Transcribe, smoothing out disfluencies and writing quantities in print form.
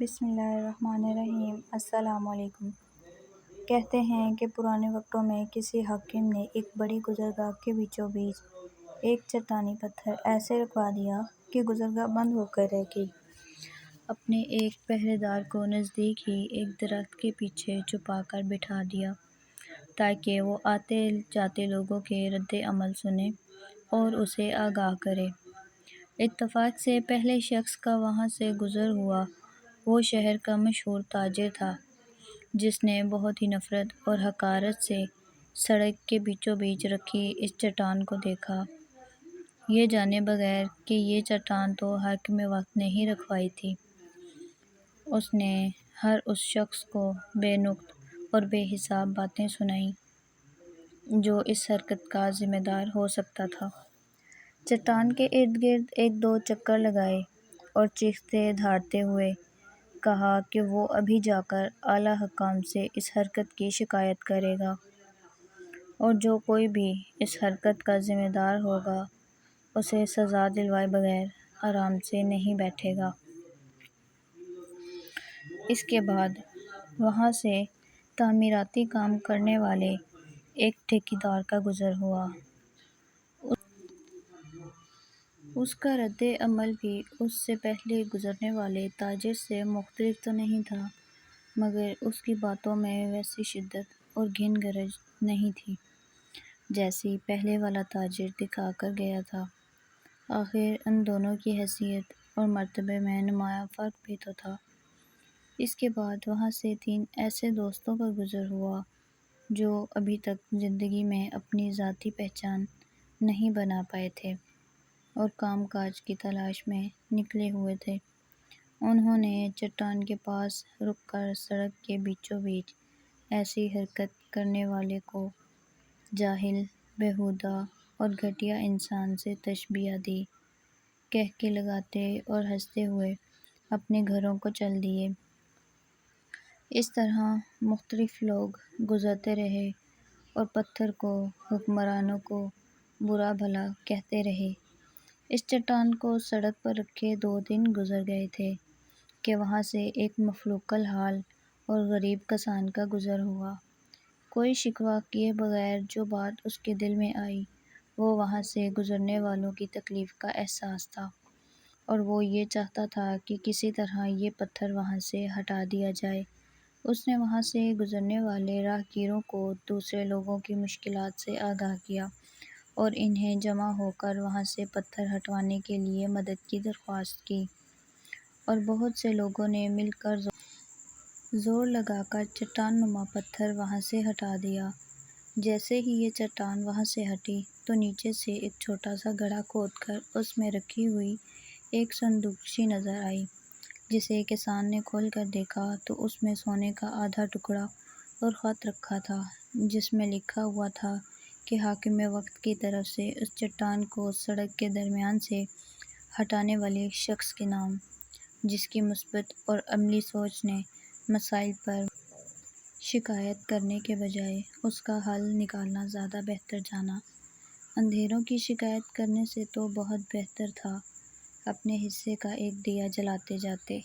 بسم اللہ الرحمن الرحیم۔ السلام علیکم۔ کہتے ہیں کہ پرانے وقتوں میں کسی حاکم نے ایک بڑی گزرگاہ کے بیچوں بیچ ایک چٹانی پتھر ایسے رکھوا دیا کہ گزرگاہ بند ہو کر رہ گئی۔ اپنے ایک پہرے دار کو نزدیک ہی ایک درخت کے پیچھے چھپا کر بٹھا دیا تاکہ وہ آتے جاتے لوگوں کے رد عمل سنے اور اسے آگاہ کرے۔ اتفاق سے پہلے شخص کا وہاں سے گزر ہوا وہ شہر کا مشہور تاجر تھا، جس نے بہت ہی نفرت اور حقارت سے سڑک کے بیچوں بیچ رکھی اس چٹان کو دیکھا، یہ جانے بغیر کہ یہ چٹان تو حاکم وقت نے ہی رکھوائی تھی۔ اس نے ہر اس شخص کو بے نقط اور بے حساب باتیں سنائیں جو اس حرکت کا ذمہ دار ہو سکتا تھا۔ چٹان کے ارد گرد ایک دو چکر لگائے اور چیختے دھاڑتے ہوئے کہا کہ وہ ابھی جا کر اعلیٰ حکام سے اس حرکت کی شکایت کرے گا، اور جو کوئی بھی اس حرکت کا ذمہ دار ہوگا اسے سزا دلوائے بغیر آرام سے نہیں بیٹھے گا۔ اس کے بعد وہاں سے تعمیراتی کام کرنے والے ایک ٹھیکیدار کا گزر ہوا۔ اس کا رد عمل بھی اس سے پہلے گزرنے والے تاجر سے مختلف تو نہیں تھا، مگر اس کی باتوں میں ویسی شدت اور گھن گرج نہیں تھی جیسی پہلے والا تاجر دکھا کر گیا تھا۔ آخر ان دونوں کی حیثیت اور مرتبے میں نمایاں فرق بھی تو تھا۔ اس کے بعد وہاں سے تین ایسے دوستوں کا گزر ہوا جو ابھی تک زندگی میں اپنی ذاتی پہچان نہیں بنا پائے تھے اور کام کاج کی تلاش میں نکلے ہوئے تھے۔ انہوں نے چٹان کے پاس رک کر سڑک کے بیچوں بیچ ایسی حرکت کرنے والے کو جاہل، بیہودہ اور گھٹیا انسان سے تشبیہ دی، کہکے لگاتے اور ہنستے ہوئے اپنے گھروں کو چل دیے۔ اس طرح مختلف لوگ گزرتے رہے اور پتھر کو، حکمرانوں کو برا بھلا کہتے رہے۔ اس چٹان کو سڑک پر رکھے 2 دن گزر گئے تھے کہ وہاں سے ایک مفلوج الحال اور غریب کسان کا گزر ہوا۔ کوئی شکوہ کیے بغیر جو بات اس کے دل میں آئی وہ وہاں سے گزرنے والوں کی تکلیف کا احساس تھا، اور وہ یہ چاہتا تھا کہ کسی طرح یہ پتھر وہاں سے ہٹا دیا جائے۔ اس نے وہاں سے گزرنے والے راہگیروں کو دوسرے لوگوں کی مشکلات سے آگاہ کیا اور انہیں جمع ہو کر وہاں سے پتھر ہٹوانے کے لیے مدد کی درخواست کی، اور بہت سے لوگوں نے مل کر زور لگا کر چٹان نما پتھر وہاں سے ہٹا دیا۔ جیسے ہی یہ چٹان وہاں سے ہٹی تو نیچے سے ایک چھوٹا سا گڑھا کھود کر اس میں رکھی ہوئی ایک صندوق سی نظر آئی، جسے کسان نے کھول کر دیکھا تو اس میں سونے کا آدھا ٹکڑا اور خط رکھا تھا، جس میں لکھا ہوا تھا کہ حاکم وقت کی طرف سے اس چٹان کو سڑک کے درمیان سے ہٹانے والے شخص کے نام، جس کی مثبت اور عملی سوچ نے مسائل پر شکایت کرنے کے بجائے اس کا حل نکالنا زیادہ بہتر جانا۔ اندھیروں کی شکایت کرنے سے تو بہت بہتر تھا اپنے حصے کا ایک دیا جلاتے جاتے۔